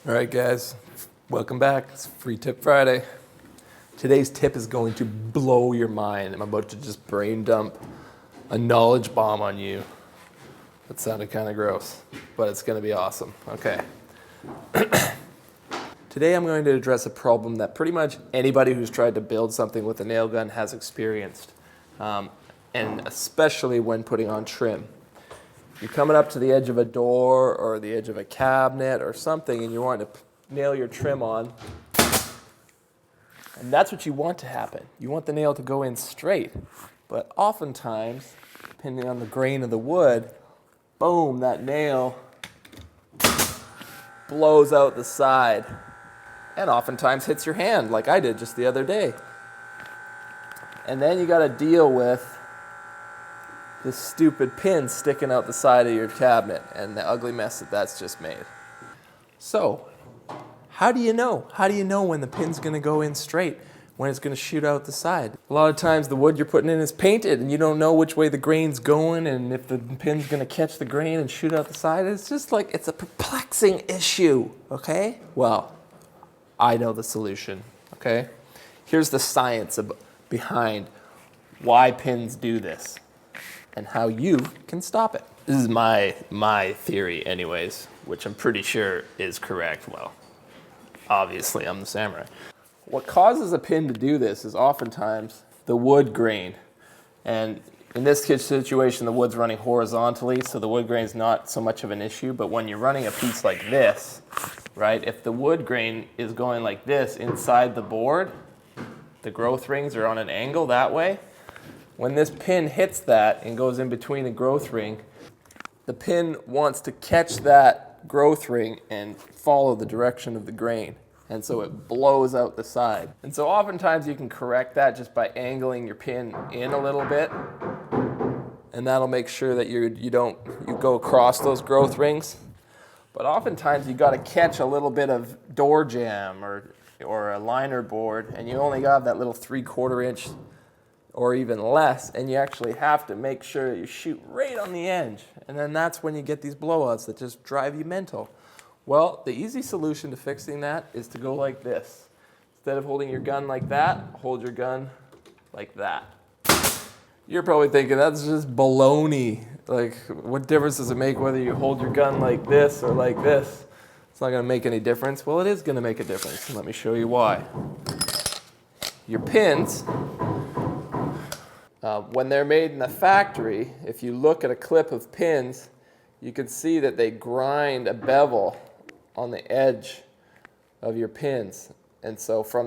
All right, guys, welcome back. It's Free Tip Friday. Today's tip is going to blow your mind. I'm about to just brain dump a knowledge bomb on you. That sounded kind of gross, but it's going to be awesome. Okay. Today I'm going to address a problem that pretty much anybody who's tried to build something with a nail gun has experienced, and especially when putting on trim. You're coming up to the edge of a door or the edge of a cabinet or something and you want to nail your trim on. And that's what you want to happen. You want the nail to go in straight. But oftentimes, depending on the grain of the wood, boom, that nail blows out the side. And oftentimes hits your hand like I did just the other day. And then you got to deal with this stupid pin sticking out the side of your cabinet and the ugly mess that's just made. So, how do you know? How do you know when the pin's going to go in straight, when it's going to shoot out the side? A lot of times the wood you're putting in is painted and you don't know which way the grain's going and if the pin's going to catch the grain and shoot out the side. It's just like, it's a perplexing issue, okay? Well, I know the solution, okay? Here's the science behind why pins do this and how you can stop it. This is my theory anyways, which I'm pretty sure is correct. Well, obviously I'm the samurai. What causes a pin to do this is oftentimes the wood grain. And in this situation, the wood's running horizontally, so the wood grain's not so much of an issue, but when you're running a piece like this, right, if the wood grain is going like this inside the board, the growth rings are on an angle that way. When this pin hits that and goes in between the growth ring, the pin wants to catch that growth ring and follow the direction of the grain. And so it blows out the side. And so oftentimes you can correct that just by angling your pin in a little bit. And that'll make sure that you go across those growth rings. But oftentimes you got to catch a little bit of door jamb or a liner board, and you only got that little 3/4 inch or even less, and you actually have to make sure that you shoot right on the edge. And then that's when you get these blowouts that just drive you mental. Well, the easy solution to fixing that is to go like this. Instead of holding your gun like that, hold your gun like that. You're probably thinking, that's just baloney. Like, what difference does it make whether you hold your gun like this or like this? It's not gonna make any difference. Well, it is gonna make a difference, and let me show you why. Your pins, when they're made in the factory, if you look at a clip of pins, you can see that they grind a bevel on the edge of your pins. And so so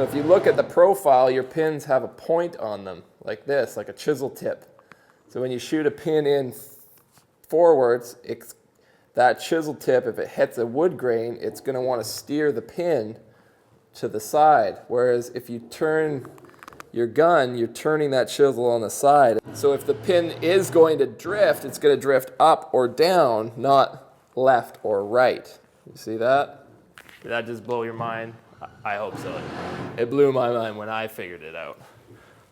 if you look at the profile, your pins have a point on them, like this, like a chisel tip. So when you shoot a pin in forwards, that chisel tip, if it hits a wood grain, it's going to want to steer the pin to the side. Whereas if you turn your gun, you're turning that chisel on the side. So if the pin is going to drift, it's going to drift up or down, not left or right. You see that? Did that just blow your mind? I hope so. It blew my mind when I figured it out.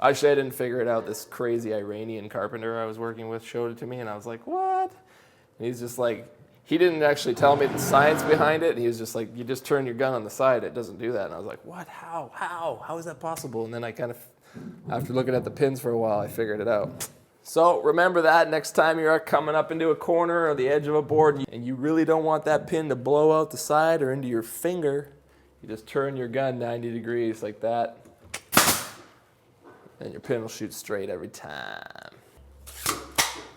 Actually, I didn't figure it out. This crazy Iranian carpenter I was working with showed it to me, and I was like, what? And he's just like, he didn't actually tell me the science behind it. And he was just like, you just turn your gun on the side. It doesn't do that. And I was like, what? How is that possible? And then I kind of, after looking at the pins for a while, I figured it out. So remember that next time you're coming up into a corner or the edge of a board and you really don't want that pin to blow out the side or into your finger, you just turn your gun 90 degrees like that, and your pin will shoot straight every time.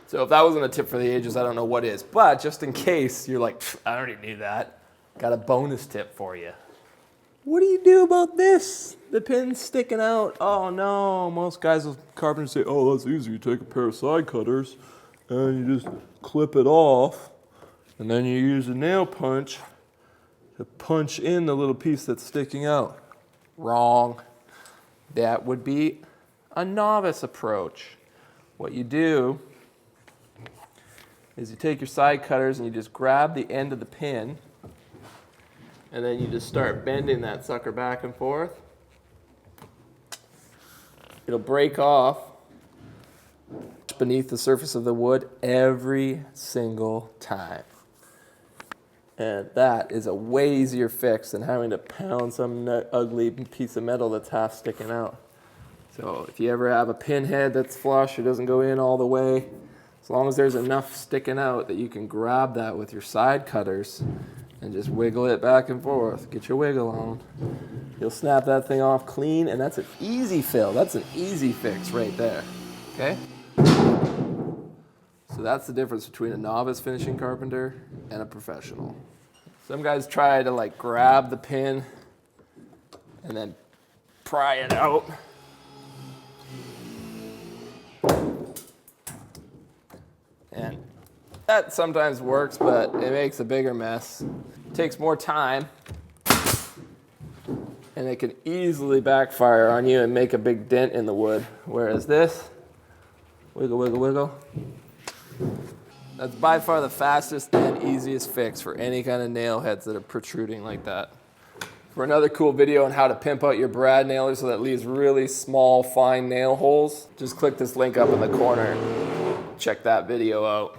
So if that wasn't a tip for the ages, I don't know what is. But just in case you're like, I already knew that, got a bonus tip for you. What do you do about this? The pin's sticking out. Oh no, most guys with carpenters say, oh, that's easy. You take a pair of side cutters and you just clip it off, and then you use a nail punch to punch in the little piece that's sticking out. Wrong. That would be a novice approach. What you do is you take your side cutters and you just grab the end of the pin, and then you just start bending that sucker back and forth. It'll break off beneath the surface of the wood every single time. And that is a way easier fix than having to pound some ugly piece of metal that's half sticking out. So if you ever have a pin head that's flush or doesn't go in all the way, as long as there's enough sticking out that you can grab that with your side cutters and just wiggle it back and forth, get your wiggle on, you'll snap that thing off clean, and that's an easy fill. That's an easy fix right there, okay? So that's the difference between a novice finishing carpenter and a professional. Some guys try to like grab the pin and then pry it out. And that sometimes works, but it makes a bigger mess. It takes more time, and it can easily backfire on you and make a big dent in the wood. Whereas this, wiggle, wiggle, wiggle. That's by far the fastest and easiest fix for any kind of nail heads that are protruding like that. For another cool video on how to pimp out your brad nailer so that it leaves really small, fine nail holes, just click this link up in the corner. Check that video out.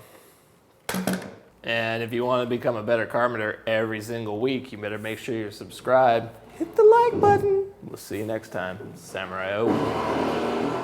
And if you want to become a better carpenter every single week, you better make sure you're subscribed. Hit the like button. We'll see you next time. Samurai out.